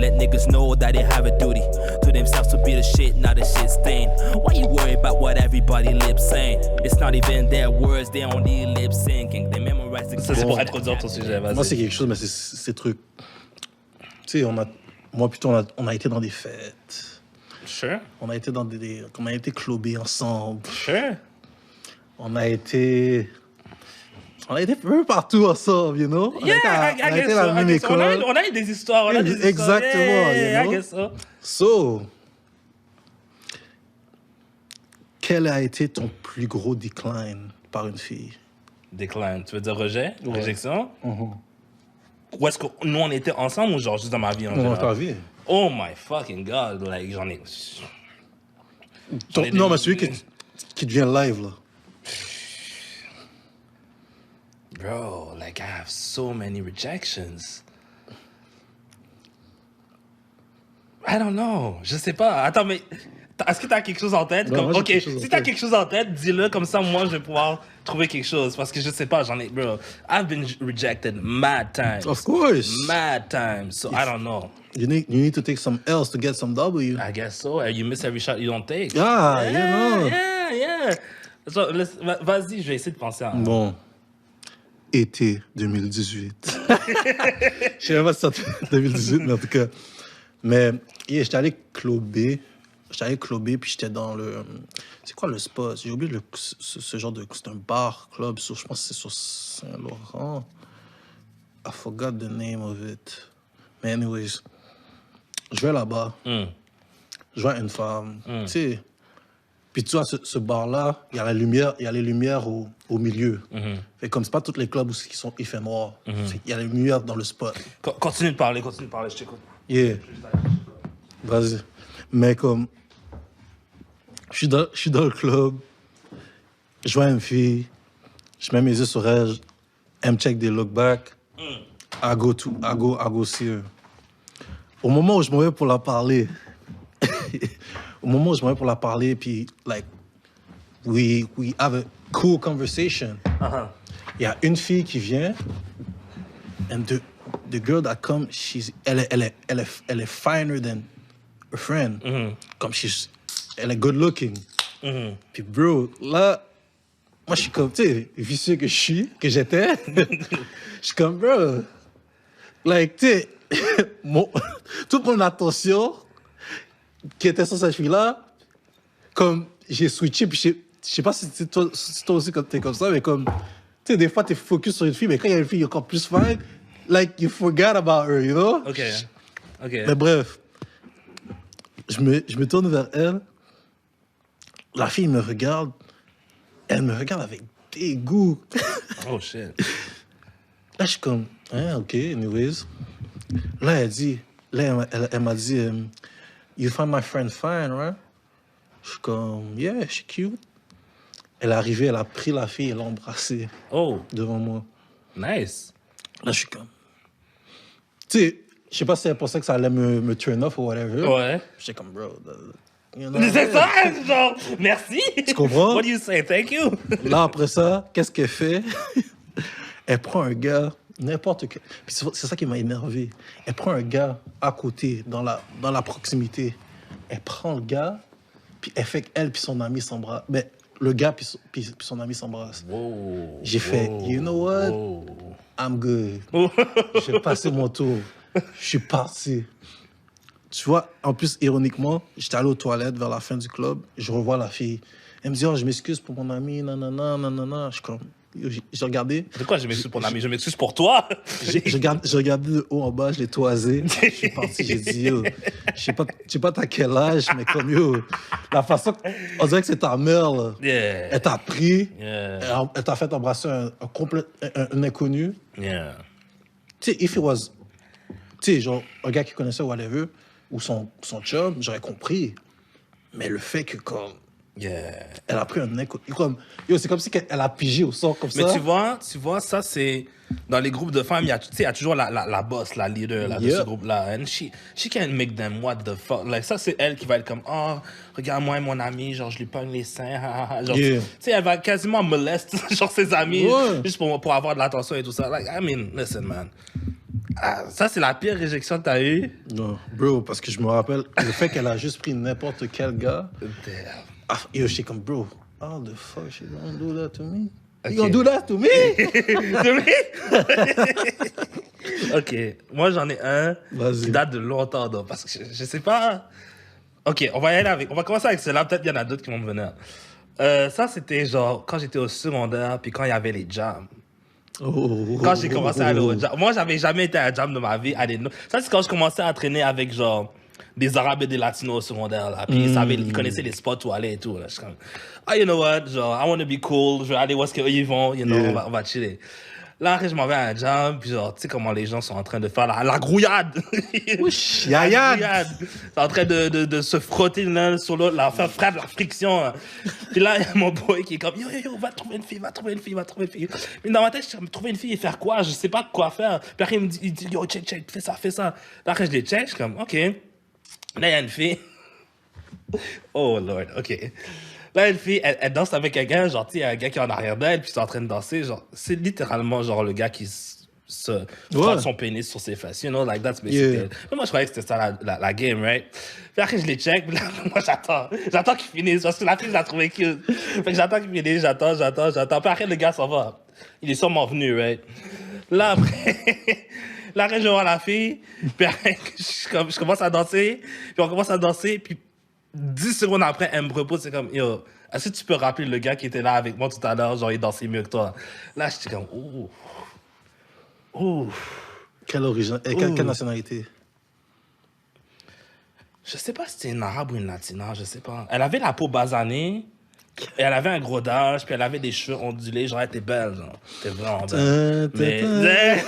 let niggas know that they have a duty to themselves to be the shit, not the shit stain. Why you worry about what everybody lip saying? It's not even their words, they only lip syncing. They memorize the. Ça, c'est pour introduire ton sujet, vas-y. Moi, c'est quelque chose, mais c'est ces trucs. Tu sais, moi, plutôt, on a été dans des fêtes. Sure. On a été clubés ensemble. Sure. On a été un peu partout ensemble, you know? Yeah, on a été à la même école. On a eu des histoires. Exactement, Yeah, you know? I guess so. So, quel a été ton plus gros decline par une fille? Decline, tu veux dire rejet? Ouais. Réjection? Ou est-ce que nous, on était ensemble ou genre juste dans ma vie en Dans général? ta vie. Oh my fucking God, like j'en ai... Non, mais celui qui devient live, là. Bro, like I have so many rejections. I don't know. Je sais pas. Attends, mais est-ce que t'as quelque chose en tête? Non, moi, j'ai ok, quelque chose en si t'as tête. quelque chose en tête, dis-le comme ça, moi, je vais pouvoir trouver quelque chose. Parce que je sais pas, j'en ai... Bro, I've been rejected mad times. Of course. Mad times. So I don't know. You need to take some L's to get some W. I guess so. You miss every shot you don't take. Ah, you know. Yeah. So, vas-y, je vais essayer de penser à... Bon. Été 2018. Je sais même pas si c'est 2018, mais en tout cas. Mais yeah, j'étais allé clubber, puis j'étais dans le... C'est quoi le spot? J'ai oublié ce genre de... C'est un bar, club, je pense que c'est sur Saint-Laurent. I forgot the name of it. Mais anyways, je vais là-bas. Je vois une femme, tu sais. Puis tu vois, ce bar-là, il y a les lumières au milieu. Fait comme c'est pas tous les clubs qui sont il fait noir. Il y a les lumières dans le spot. Continue de parler, je t'écoute. Yeah. Vas-y. Mais comme, je suis dans le club, je vois une fille, je mets mes yeux sur elle, elle me check des look back, I go see her. Au moment où je m'en vais pour la parler, puis, like, we have a cool conversation. Il y a une fille qui vient, and the girl that comes, elle est finer than her friend. Comme elle est good looking. Puis, bro, là, moi, je suis comme, tu sais, vicieux que j'étais, je suis comme, bro, like, tu sais, toute mon attention qui était sur cette fille-là, comme j'ai switché, puis je sais pas si toi aussi t'es comme ça, mais comme, tu sais, des fois t'es focus sur une fille, mais quand il y a une fille encore plus fine, like, you forgot about her, you know? OK. Mais bref, je me tourne vers elle, la fille me regarde, elle me regarde avec dégoût. Oh, shit. Là, je suis comme, OK, anyways. Là, elle m'a dit, you find my friend fine, right? Je suis comme, yeah, she's cute. Elle est arrivée, elle a pris la fille, elle l'a embrassée devant moi. Nice. Là, je suis comme... Tu sais, je sais pas si elle pensait que ça allait me turn off ou whatever. Ouais. J'étais comme, bro... You know, C'est ça, genre, merci. Tu comprends? What do you say? Thank you. Là, après ça, qu'est-ce qu'elle fait? Elle prend un gars, n'importe quel... Puis c'est ça qui m'a énervé. Elle prend un gars à côté, dans la proximité. Elle prend le gars, puis elle fait qu'elle puis son ami s'embrassent. Mais le gars puis son ami s'embrassent. J'ai fait, you know what? I'm good. J'ai passé mon tour. Je suis parti. Tu vois, en plus, ironiquement, j'étais allé aux toilettes vers la fin du club. Je revois la fille. Elle me dit, oh, je m'excuse pour mon ami, nanana. Je suis comme... J'ai regardé. C'est quoi, je m'excuse pour l'ami? Je m'excuse pour toi. J'ai regardé de haut en bas, je l'ai toisé. Je suis parti, j'ai dit, yo, je sais pas t'as quel âge, mais comme, yo, la façon, on dirait que c'est ta mère, là. Yeah. Elle t'a pris, Yeah. elle t'a fait embrasser un inconnu. Yeah. Tu sais, if it was, tu sais, genre, un gars qui connaissait whatever, ou son chum, j'aurais compris. Mais le fait que, comme, Yeah. elle a pris un inconnu, comme, yo, c'est comme si elle a pigé au sort comme ça. Mais tu vois, ça, c'est... Dans les groupes de femmes, il y a toujours la boss, la leader là, de ce groupe-là. And she can't make them what the fuck. Like, ça, c'est elle qui va être comme, oh, regarde-moi mon ami, genre, je lui pogne les seins. Genre, tu sais, elle va quasiment molester, genre, ses amis, juste pour avoir de l'attention et tout ça. Like, I mean, listen, man. Ah, ça, c'est la pire réjection que t'as eue? Non, bro, parce que je me rappelle, le fait qu'elle a juste pris n'importe quel gars. Damn. Ah, yo, j'étais comme, bro, how the fuck she gonna do that to me? Okay. You gonna do that to me? OK. Moi, j'en ai un Vas-y. qui date de longtemps, donc, parce que je sais pas... OK, on va y aller avec... On va commencer avec cela. Peut-être qu'il y en a d'autres qui vont me venir. Ça, c'était genre quand j'étais au secondaire, puis quand il y avait les jams. Quand j'ai commencé à aller au jam. Moi, j'avais jamais été à un jam de ma vie. Ça, c'est quand je commençais à traîner avec genre des Arabes et des Latinos au secondaire. Là. Puis ils connaissaient les spots où aller et tout. Là. Je suis comme, you know what? Genre, I want to be cool. Je vais aller où est-ce qu'ils vont. You know, on va chiller. Là, après, je m'en vais à un jam. Puis genre, tu sais comment les gens sont en train de faire la grouillade. Wesh, yaya. C'est en train de se frotter l'un sur l'autre, faire frère de la friction. Hein. Puis là, il y a mon boy qui est comme, yo, va trouver une fille. Mais dans ma tête, je me trouver une fille et faire quoi? Je sais pas quoi faire. Puis après, il dit, yo, check, fais ça. Là, après, je les check, je suis comme, OK. Là, il y a une fille. Oh, Lord, OK. Là, une fille, elle danse avec un gars, genre, tu sais, il y a un gars qui est en arrière d'elle, puis ils sont en train de danser, genre, c'est littéralement, genre, le gars qui se frotte son pénis sur ses fesses, you know, like, that's basically it. Mais moi, je croyais que c'était ça, la game, right? Puis après, je les check, puis là, moi, j'attends qu'ils finissent, parce que la fille, je la trouvais cute. Fait que j'attends qu'ils finissent, j'attends. Puis après, le gars s'en va. Il est sûrement venu, right? Là, après... Là, je vois la fille, puis après, je commence à danser, puis 10 secondes après, elle me repose, c'est comme, yo, est-ce que tu peux rappeler le gars qui était là avec moi tout à l'heure, genre, il dansait mieux que toi? Là, j'étais comme, Quelle origine, quelle nationalité? Je sais pas si c'était une arabe ou une latina, je sais pas. Elle avait la peau basanée, et elle avait un gros dage, puis elle avait des cheveux ondulés, genre, elle était belle, genre. C'était vraiment belle. Mais,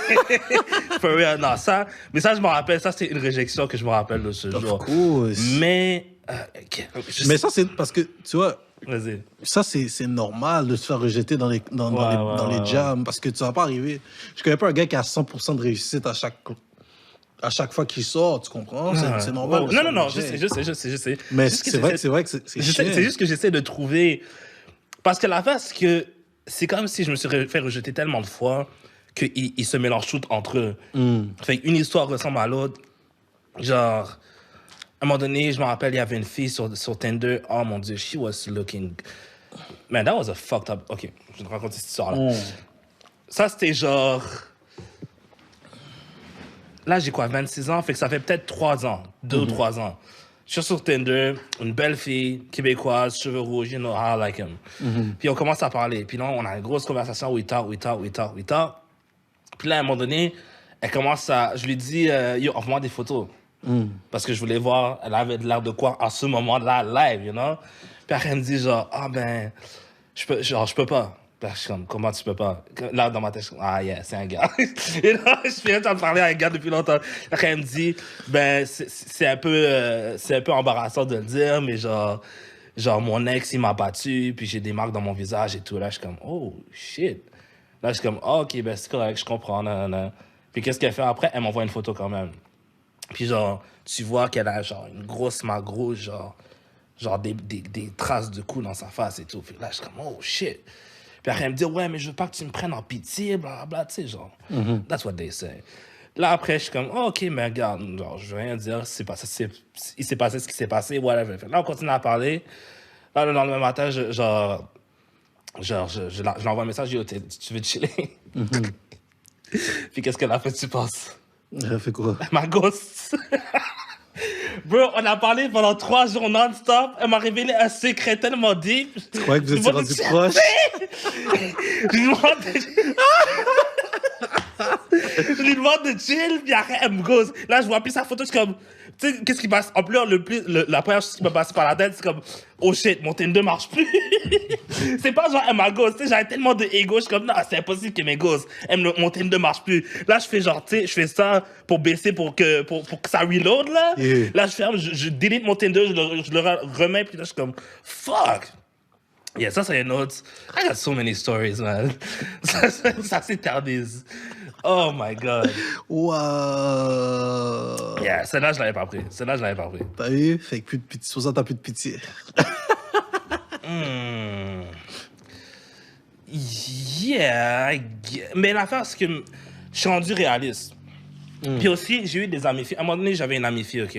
for real, non, ça, mais ça, je me rappelle, ça, c'est une réjection que je me rappelle de ce jour. Of course. Mais, Mais ça, c'est parce que, tu vois, vas-y. ça, c'est normal de se faire rejeter dans les jams, parce que tu vas pas arriver. Je connais pas un gars qui a 100% de réussite à chaque fois qu'il sort, tu comprends? C'est normal. Non, je sais. Mais c'est vrai que c'est chiant. C'est juste que j'essaie de trouver... Parce que l'affaire, c'est que c'est comme si je me suis fait rejeter tellement de fois qu'ils se mélangent toutes entre eux. Fait qu'une histoire ressemble à l'autre. Genre, à un moment donné, je me rappelle, il y avait une fille sur Tinder. Oh mon Dieu, she was looking... Man, that was a fucked up... OK, je vais te raconter cette histoire-là. Ça, c'était genre... Là, j'ai quoi, 26 ans? Fait que ça fait peut-être 3 ans, 2 ou 3 ans. Je suis sur Tinder, une belle fille, québécoise, cheveux rouges, you know how I like him. Puis on commence à parler. Puis là, on a une grosse conversation, we talk. Puis là, à un moment donné, elle commence à... Je lui dis, yo, envoie-moi des photos. Parce que je voulais voir, elle avait l'air de quoi à ce moment-là, live, you know? Puis après, elle me dit genre, je peux pas. Puis je suis comme, comment tu peux pas? Là, dans ma tête, je suis comme, yeah, c'est un gars. Et là, je suis en train de parler à un gars depuis longtemps. Après, elle me dit, c'est un peu embarrassant de le dire, mais genre, mon ex, il m'a battu, puis j'ai des marques dans mon visage et tout. Là, je suis comme, oh, shit. Là, je suis comme, OK, c'est correct, je comprends. Nan. Puis qu'est-ce qu'elle fait après? Elle m'envoie une photo quand même. Puis genre, tu vois qu'elle a genre une grosse marque rouge, genre des traces de coups dans sa face et tout. Puis là, je suis comme, oh, shit. Puis après, elle me dit, ouais, mais je veux pas que tu me prennes en pitié, blablabla, tu sais, genre. That's what they say. Là, après, je suis comme, OK, mais regarde, genre, je veux rien dire, il s'est passé ce qui s'est passé, whatever. Là, on continue à parler. Là, le lendemain matin, je l'envoie un message, yo, tu veux chiller? Puis qu'est-ce qu'elle a fait, tu penses? Elle a fait quoi? Elle m'a ghost. Bro, on a parlé pendant 3 jours non-stop. Elle m'a révélé un secret tellement deep. Tu croyais que vous étiez rendu proche? Je lui demande de chill, puis après, elle me ghost. Là, je vois plus sa photo, je suis comme... Tu sais, qu'est-ce qui passe? En plus, la première chose qui me passe par la tête, c'est comme... Oh shit, mon Tinder marche plus. C'est pas genre, elle m'a ghost. Tu sais, j'avais tellement de ego, je suis comme... Non, c'est impossible qu'elle m'ait ghost. Mon Tinder marche plus. Là, je fais genre, tu sais, je fais ça pour baisser, pour que ça reload, là. Yeah. Là, je ferme, je delete mon Tinder, je le remets, puis là, je suis comme... Fuck! Yeah, ça, c'est une autre... I got so many stories, man. Ça s'éternise. Oh my God. Wow. Yeah, celle-là, je l'avais pas pris. T'as vu? Fait que plus de pitié. Sur ça, t'as plus de pitié. Yeah, mais l'affaire, c'est que je suis rendu réaliste. Puis aussi, j'ai eu des amies filles. À un moment donné, j'avais une amie fille, OK?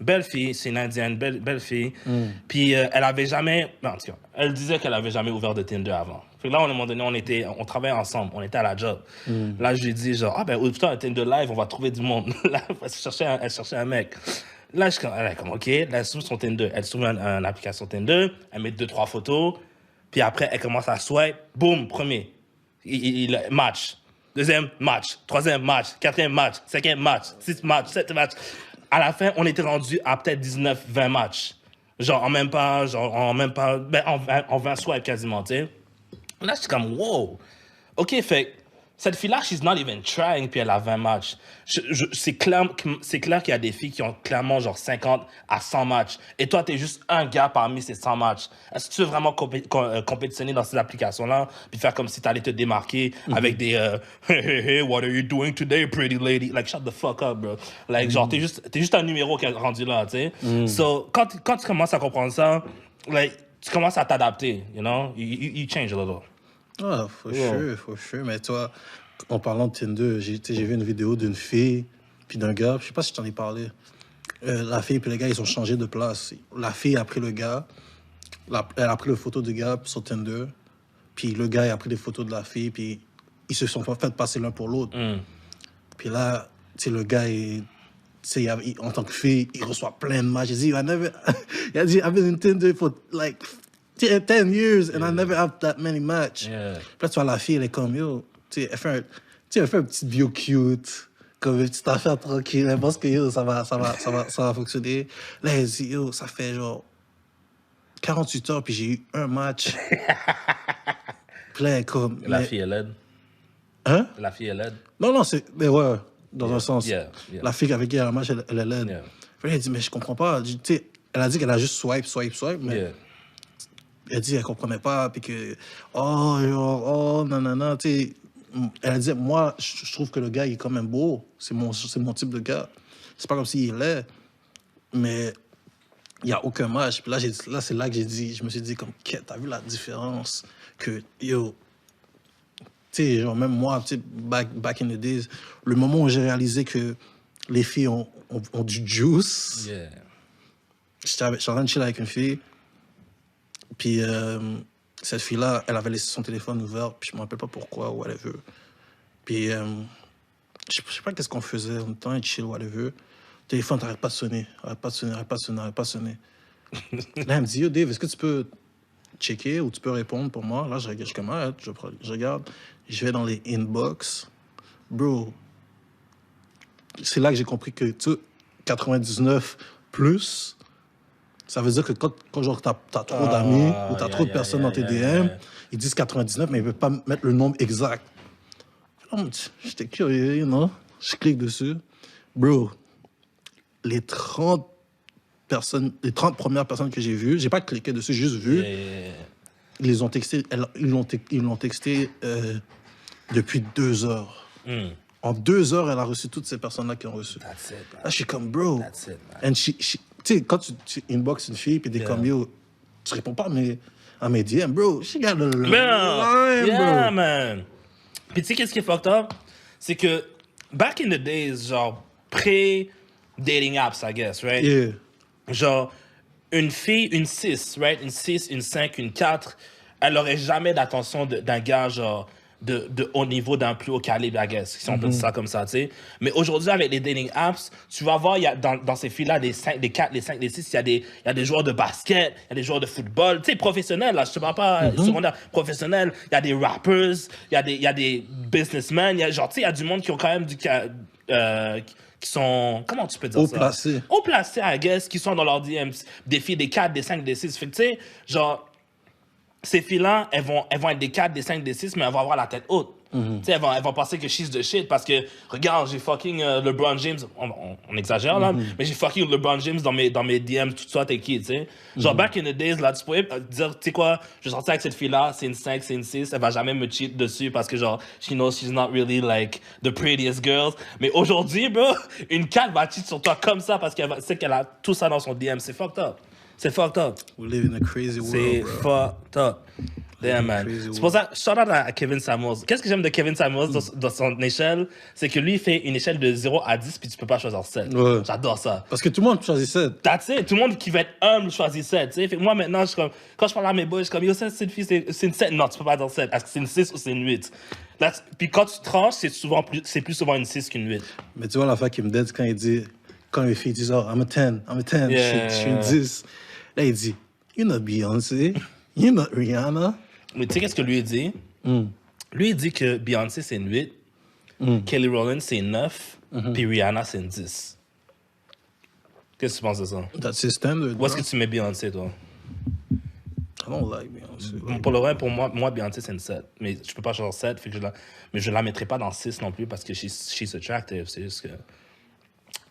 Belle fille, c'est une Indienne, belle fille. Puis elle avait jamais... Non, en tout cas, elle disait qu'elle avait jamais ouvert de Tinder avant. Fait que là, à un moment donné, on travaillait ensemble, on était à la job. Là, je lui ai dit, genre, ah ben, ouvre-toi un Tinder live, on va trouver du monde. Là, elle cherchait un mec. Là, elle est comme, OK, là, elle s'ouvre son Tinder. Elle s'ouvre une application Tinder, elle met 2-3 photos, puis après, elle commence à swipe, boum, premier. Match. Deuxième match. Troisième match. Quatrième match. Cinquième match. 6 matchs. 7 matchs. À la fin, on était rendu à peut-être 19-20 matchs. Genre, en 20 swipes quasiment, tu sais. Là, je suis comme, wow. OK, fait cette fille-là, she's not even trying, puis elle a 20 matchs. C'est clair qu'il y a des filles qui ont clairement genre 50 à 100 matchs. Et toi, t'es juste un gars parmi ces 100 matchs. Est-ce que tu veux vraiment compétitionner dans ces applications-là, puis faire comme si t'allais te démarquer avec des hey, what are you doing today, pretty lady? Like, shut the fuck up, bro. Like, genre, t'es juste un numéro qui est rendu là, tu sais. So, quand tu commences à comprendre ça, like, tu commences à t'adapter, you know? You change a little. Ah, for sure. Mais toi, en parlant de Tinder, j'ai vu une vidéo d'une fille puis d'un gars. Je sais pas si je t'en ai parlé. La fille puis le gars, ils ont changé de place. La fille a pris le gars. Elle a pris la photo du gars sur Tinder. Puis le gars, il a pris des photos de la fille. Puis ils se sont fait passer l'un pour l'autre. Puis là, tu sais, le gars, en tant que fille, il reçoit plein de matchs. Il dit, I've been in Tinder for like 10 years and I never have that many matchs. Yeah. Puis là, tu vois, la fille, elle est comme, yo, tu sais, elle fait un petit bio cute, comme une petite affaire tranquille. Elle pense que, yo, ça va fonctionner. Là, elle dit, yo, ça fait genre 48 heures, puis j'ai eu un match. Puis là, elle est comme... La fille est laide. Hein? La fille est laide. Non, mais ouais, dans un sens. Yeah. La fille avec qui elle a un match, elle est laide. Yeah. Puis là, elle dit, mais je comprends pas. Tu sais, elle a dit qu'elle a juste swipe, mais... Yeah. Elle dit qu'elle comprenait pas, puis que... non, tu sais... Elle a dit, moi, je trouve que le gars, il est quand même beau. C'est mon type de gars. C'est pas comme s'il est laid, mais il n'y a aucun match. Puis là, c'est là que je me suis dit, comme, t'as vu la différence? Que, yo... Tu sais, genre, même moi, tu sais, back in the days, le moment où j'ai réalisé que les filles ont du juice, j'étais en train de chiller avec une fille, puis cette fille-là, elle avait laissé son téléphone ouvert, puis je me rappelle pas pourquoi, whatever. Puis, je sais pas qu'est-ce qu'on faisait, on était en train de chill, whatever. Le téléphone n'arrête pas de sonner. Là, elle me dit, yo, Dave, est-ce que tu peux checker ou tu peux répondre pour moi? Là, je regarde, je vais dans les inbox. Bro, c'est là que j'ai compris que, tu sais, 99 plus, ça veut dire que quand genre, t'as trop d'amis ou t'as trop de personnes dans tes DM, ils disent 99, mais ils ne veulent pas mettre le nombre exact. J'étais curieux, you know? Je clique dessus. Bro, les 30 premières personnes que j'ai vues, j'ai pas cliqué dessus, j'ai juste vu. Ils les ont texté, ils l'ont texté depuis 2 heures. En 2 heures, elle a reçu toutes ces personnes-là qui ont reçu. That's it, man. Là, je suis comme, bro. That's it, man. And tu sais, quand tu inbox une fille, puis t'es comme, yo, tu réponds pas à mes DM, bro. She got the line, Yeah, bro. man. Puis tu sais, qu'est-ce qui est fucked up? C'est que, back in the days, genre, pré-dating apps, I guess, right? Yeah. Genre, une fille, une 6, right? Une 6, une 5, une 4, elle aurait jamais d'attention d'un gars, genre, de haut niveau, d'un plus haut calibre, I guess, si on peut dire ça comme ça, tu sais. Mais aujourd'hui, avec les dating apps, tu vas voir, il y a dans ces filles-là, des 5, des 4, des 5, des 6, il y a des joueurs de basket, il y a des joueurs de football, tu sais, professionnels, là, je te parle pas secondaire, professionnels, il y a des rappers, il y a des businessmen, genre, tu sais, il y a du monde qui ont quand même qui sont, comment tu peux dire ça? Haut placés, I guess, qui sont dans leur DM, des filles, des 4, des 5, des 6. Fait que, tu sais, genre, ces filles-là, elles vont être des 4, des 5, des 6, mais elles vont avoir la tête haute. Tu sais, elles vont penser que she's the shit parce que, regarde, j'ai fucking LeBron James, on exagère là, mais j'ai fucking LeBron James dans mes DMs, tout ça, t'es qui, tu sais. Genre, back in the days, là, tu pouvais dire, tu sais quoi, je vais sortir avec cette fille-là, c'est une 5, c'est une 6, elle va jamais me cheat dessus parce que, genre, she knows she's not really, like, the prettiest girl. Mais aujourd'hui, bro, une 4 va cheat sur toi comme ça parce qu'elle sait qu'elle a tout ça dans son DM, c'est fucked up. C'est fucked up. We live in a crazy world, C'est bro. fucked up. Damn, man. Crazy C'est pour ça, shout out à Kevin Samuels. Qu'est-ce que j'aime de Kevin Samuels dans son échelle? C'est que lui, il fait une échelle de 0 à 10, puis tu peux pas choisir 7. Ouais. J'adore ça. Parce que tout le monde choisit 7. That's it. Tout le monde qui veut être humble choisit 7. Fait que moi, maintenant, quand je parle à mes boys, je suis comme, yo, ça, c'est une fille, c'est une 7. Non, tu peux pas dire 7. Est-ce que c'est une 6 ou c'est une 8? Puis quand tu tranches, c'est plus souvent une 6 qu'une 8. Mais tu vois, la fois qui me dit quand les filles disent, oh, I'm a 10, Yeah. je suis une 10. Là, il dit, you're not Beyoncé, you're not Rihanna. Mais tu sais qu'est-ce que lui, il dit? Lui, il dit que Beyoncé, c'est une 8. Kelly Rowland, c'est une 9. Puis Rihanna, c'est une 10. Qu'est-ce que tu penses de ça? That's his standard. Où est-ce que tu mets Beyoncé, toi? I don't like Beyoncé. Pour le vrai, pour moi, Beyoncé, c'est une 7. Mais je peux pas changer 7, fait que mais je la mettrai pas dans 6 non plus parce que she's attractive. C'est juste que...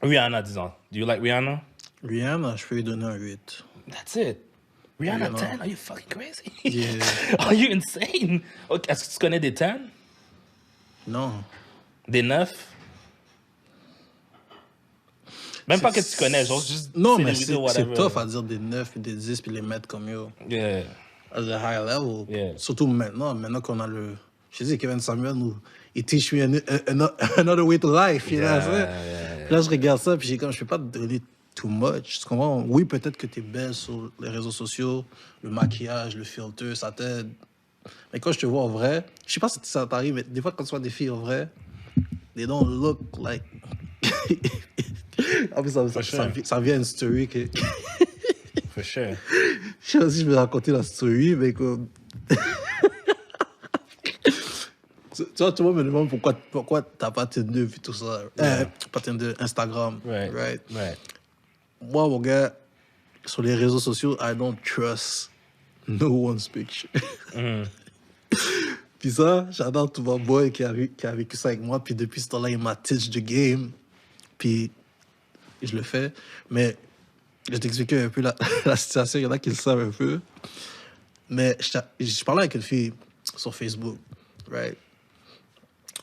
Rihanna, disons. Do you like Rihanna? Rihanna, je peux lui donner un 8. That's it. Rihanna Rihanna. 10? Are you fucking crazy? Yeah. Are you insane? Okay, est-ce que tu connais des 10? Non. Des 9? Même pas que tu connais, genre juste... Non, mais célébrité c'est ou whatever. tough à dire des 9 et des 10 puis les mettre comme yo. Yeah. At a high level. Yeah. Surtout maintenant qu'on a le... Je dis, Kevin Samuel, il teach me another way to life, you know what I'm saying? Là, je regarde ça, puis j'ai comme, je peux pas te donner too much. Tu comprends? Oui, peut-être que t'es belle sur les réseaux sociaux, le maquillage, le filtre, ça t'aide. Mais quand je te vois en vrai, je sais pas si ça t'arrive, mais des fois, quand tu vois des filles en vrai, they don't look like... En plus, ça vient une story que... For sure. Je sais pas si je vais raconter la story, mais comme... Tu vois, tout le monde me demande pourquoi t'as pas Tinder et tout ça. Pas Tinder, Instagram. Right. Moi, mon gars, sur les réseaux sociaux, I don't trust no one's picture. Puis ça, j'adore tout mon boy qui a vécu ça avec moi. Puis depuis ce temps-là, il m'a teach the game. Puis je le fais. Mais je vais t'expliquer un peu la situation. Il y en a qui le savent un peu. Mais je parlais avec une fille sur Facebook, right?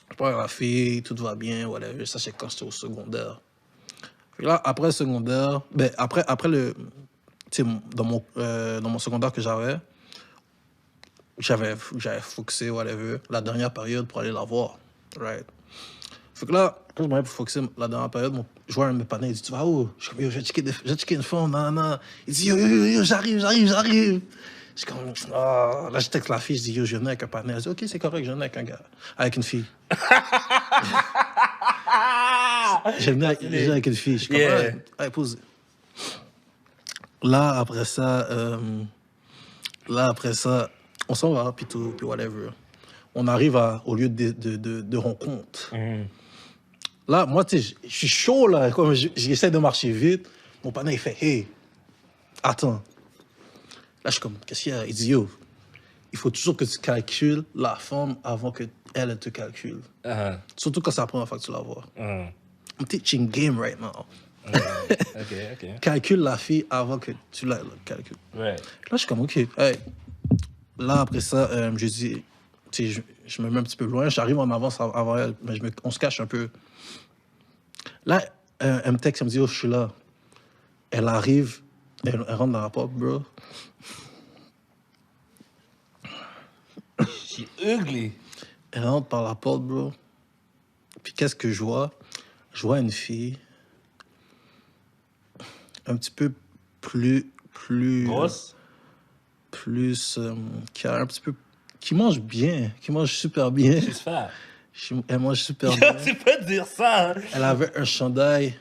Je parle à la fille, tout va bien, whatever. Ça, c'est quand j'étais au secondaire. Puis là, après le secondaire, ben, après le... Tu sais, dans mon secondaire que j'avais focusé, whatever, la dernière période pour aller la voir, right? Fait que là, quand je m'avais focusé la dernière période, je vois un de mes partenaires, il dit, tu vas où? Je suis comme, yo, j'ai checké une femme, nanana. Il dit, yo, j'arrive. Je suis comme, ah. Là, je texte la fille, je dis, yo, je venais avec un partenaire. Elle dit, ok, c'est correct, je venais avec un gars, avec une fille. Je venais avec une fille. Je suis comme, allez, pose. Là, après ça, on s'en va, puis tout, puis whatever. On arrive au lieu de rencontre. Là, moi, tu sais, je suis chaud, là. Comme j'essaie de marcher vite. Mon partenaire, il fait, hey, attends. Là, je suis comme, qu'est-ce qu'il y a? Il dit, yo, il faut toujours que tu calcules la femme avant qu'elle te calcule. Surtout quand c'est la première fois que tu la vois. I'm teaching game right now. OK. Calcule la fille avant que tu la calcules. Right. Là, je suis comme, OK. Hey. Là, après ça, je dis, tu sais, je me mets un petit peu loin. J'arrive en avance avant elle, mais on se cache un peu. Là, elle me texte, elle me dit, oh, je suis là. Elle arrive, elle rentre dans la porte, bro. She ugly. Elle rentre par la porte, bro. Puis qu'est-ce que je vois? Je vois une fille un petit peu plus Grosse? Plus qui a un petit peu qui mange bien, qui mange super bien. She's fat. Elle mange super bien. Tu peux dire ça. Hein? Elle avait un chandail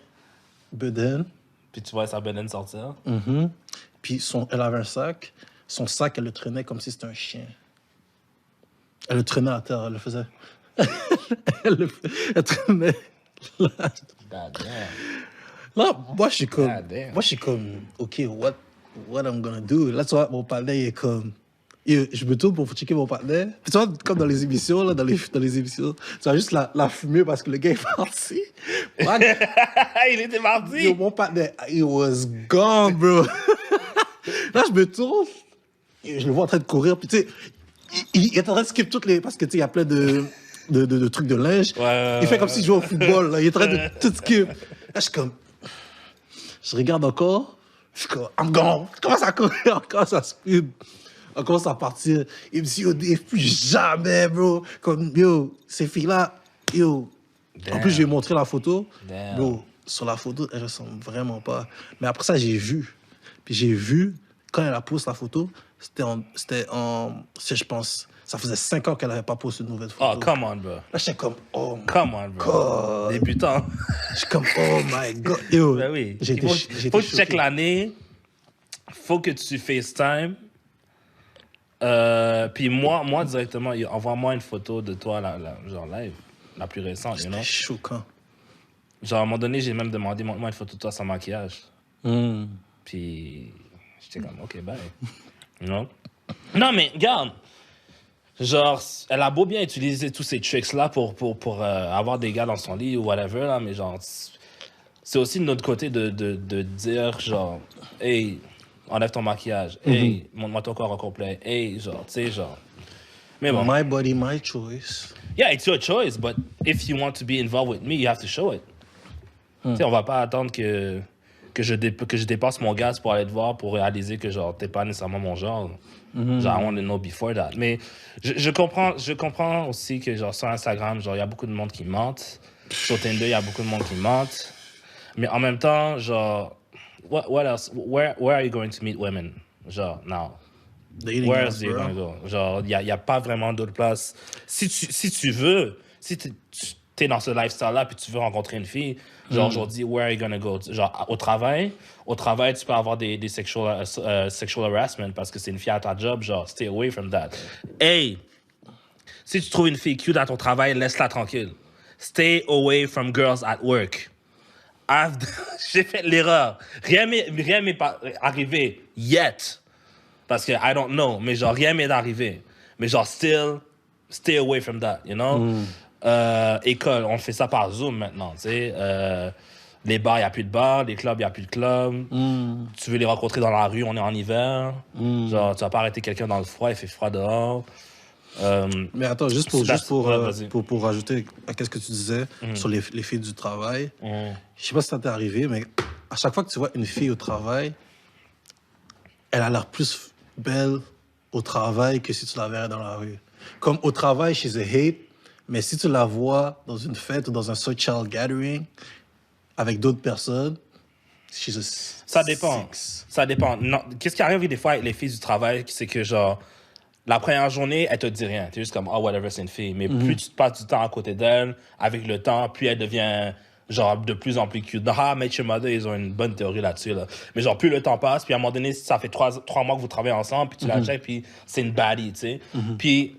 bedaine. Puis tu vois sa bedaine sortir. Puis elle avait un sac. Son sac, elle le traînait comme si c'était un chien. Elle le traînait à terre, elle le faisait. elle traînait là. God damn. Là, moi, je suis comme, OK, what I'm gonna do? Là, tu vois, mon partenaire, il est comme... Je me tourne pour checker mon partenaire. Puis tu vois, comme dans les émissions, là, dans les émissions, tu vois juste la fumée parce que le gars est parti. Il était parti. Yo, mon partenaire, he was gone, bro. Là, je me tourne, je le vois en train de courir, puis tu sais, il est en train de skip toutes les... Parce que, tu sais, il y a plein de trucs de linge. Il fait comme s'il jouait au football, là. Il est en train de tout skip. Là, je suis comme... Je regarde encore, Je comme, I'm gone. Je commence à courir, on commence à se pub. On commence à partir. Il me dit, yo, Dave, plus jamais, bro. Comme, yo, ces filles-là, yo. Damn. En plus, je lui ai montré la photo. Damn. Bro, sur la photo, elle ressemble vraiment pas. Mais après ça, j'ai vu. Puis j'ai vu, quand elle a posté la photo, je pense, ça faisait 5 ans qu'elle n'avait pas posté une nouvelle photo. Oh, come on, bro. Là, j'étais comme, oh my Come on, bro. God. Débutant. Je suis comme, oh my God. Yo, Ben oui. j'étais Faut que tu choqué. check l'année. Faut que tu FaceTime. Puis moi directement, envoie-moi une photo de toi, genre live, la plus récente, you know? C'était choquant. Genre, à un moment donné, j'ai même demandé, montre-moi une photo de toi sans maquillage. Puis, j'étais comme, OK, bye. You know? Non, mais regarde. Genre, elle a beau bien utiliser tous ces tricks-là pour avoir des gars dans son lit ou whatever, là, mais genre, c'est aussi de notre côté de dire, genre, hey, enlève ton maquillage. Hey, montre-moi ton corps au complet. Hey, genre, tu sais, genre. Mais bon. My body, my choice. Yeah, it's your choice, but if you want to be involved with me, you have to show it. Tu sais, on va pas attendre que je dépasse mon gaz pour aller te voir, pour réaliser que, genre, t'es pas nécessairement mon genre. Genre, I want to know before that. Mais je comprends aussi que, genre, sur Instagram, genre, il y a beaucoup de monde qui mentent. Sur Tinder, il y a beaucoup de monde qui mentent. Mais en même temps, genre, what else? Where are you going to meet women? Genre, now. Where else are you going to go? Genre, il y a pas vraiment d'autre place. Si tu veux, si t'es dans ce lifestyle-là puis tu veux rencontrer une fille, genre, aujourd'hui, where are you going to go? Genre, au travail, tu peux avoir des sexual harassment parce que c'est une fille à ta job, genre, stay away from that. Hey, si tu trouves une fille cute à ton travail, laisse-la tranquille. Stay away from girls at work. J'ai fait l'erreur. Rien m'est arrivé yet. Parce que I don't know. Mais genre, rien m'est arrivé. Mais genre, still, stay away from that, you know? École, on fait ça par Zoom maintenant, tu sais. Les bars, il n'y a plus de bars. Les clubs, il n'y a plus de clubs. Tu veux les rencontrer dans la rue, on est en hiver. Genre, tu vas pas arrêter quelqu'un dans le froid, il fait froid dehors. Mais attends, juste pour rajouter à ce que tu disais sur les filles du travail, je sais pas si ça t'est arrivé, mais à chaque fois que tu vois une fille au travail, elle a l'air plus belle au travail que si tu la verrais dans la rue. Comme au travail, she's a hate, mais si tu la vois dans une fête ou dans un social gathering avec d'autres personnes, she's a Ça dépend. six. Ça dépend. Non, qu'est-ce qui arrive des fois avec les filles du travail, c'est que genre, la première journée, elle te dit rien. T'es juste comme, oh, whatever, c'est une fille. Mais plus tu passes du temps à côté d'elle, avec le temps, plus elle devient, genre, de plus en plus cute. Dans How I Met Your Mother, ils ont une bonne théorie là-dessus, là. Mais genre, plus le temps passe, puis à un moment donné, ça fait 3 mois que vous travaillez ensemble, puis tu la checkes, puis c'est une baddie, tu sais. Puis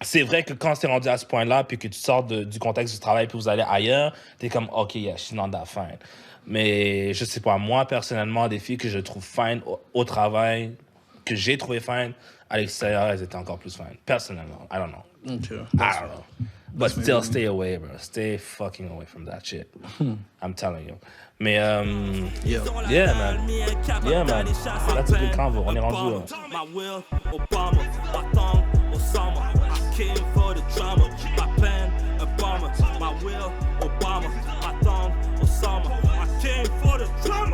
c'est vrai que quand c'est rendu à ce point-là, puis que tu sors du contexte du travail, puis vous allez ailleurs, t'es comme, OK, yeah, she's not that fine. Mais je sais pas, moi, personnellement, des filles que je trouve fine au travail, que j'ai trouvé fine, à l'extérieur, elles étaient encore plus fine. Personnellement, I don't know. Okay. I don't know. But still, stay away, bro. Stay fucking away from that shit. I'm telling you. Mais, yeah, man. Yeah, man. That's a good convo. On est rendu là. My will, Obama, my thumb, Osama. I came for the drama, my pen, Obama. My will, Obama, my thumb, Osama. I came for the drama.